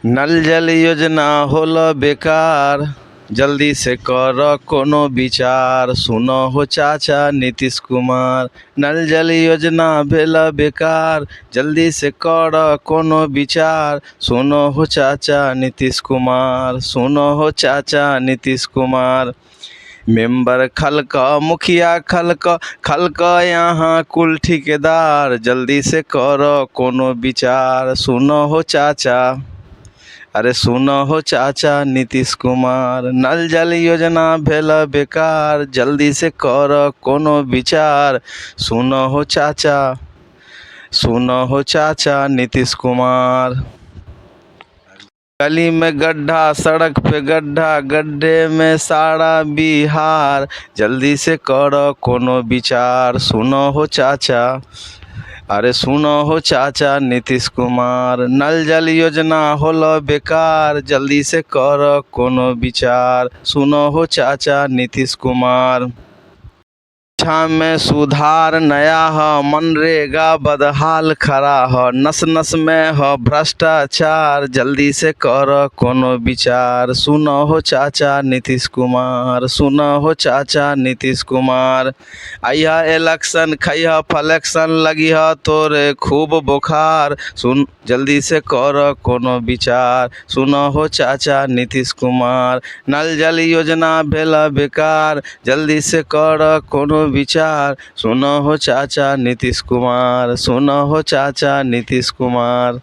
नल जल योजना होल बेकार, जल्दी से कर कोनो विचार। सुनो हो चाचा नीतीश कुमार, नल जल योजना भेल बेकार, जल्दी से कर कोनो विचार। सुनो हो चाचा नीतीश कुमार, सुनो हो चाचा नीतीश कुमार। मेंबर खलक मुखिया खलक खलक यहाँ कुल ठेकेदार, जल्दी से कर कोनो विचार। सुनो हो चाचा, अरे सुनो हो चाचा नीतीश कुमार, नल जल योजना भेल बेकार, जल्दी से कर कोनो विचार। सुनो हो चाचा, सुनो हो चाचा नीतीश कुमार। गली में गड्ढा, सड़क पे गड्ढा, गड्ढे में सारा बिहार, जल्दी से कर कोनो विचार। सुनो हो चाचा, अरे सुनो हो चाचा नीतीश कुमार, नल जल योजना होल बेकार, जल्दी से कर कोनो विचार। सुनो हो चाचा नीतीश कुमार। शिक्षा में सुधार नया ह, मनरेगा बदहाल खड़ा ह, नस नस में ह भ्रष्टाचार, जल्दी से कर कोनो विचार। सुनो हो चाचा नीतीश कुमार, सुनो हो चाचा नीतीश कुमार। आइहा इलेक्शन खैह फलेक्शन लगी ह तोरे खूब बुखार, सुन जल्दी से कर कोनो विचार। सुनो हो चाचा नीतीश कुमार, नल जल योजना भेल बेकार, जल्दी से कर कोनो विचार। सुनो हो चाचा नीतीश कुमार, सुनो हो चाचा नीतीश कुमार।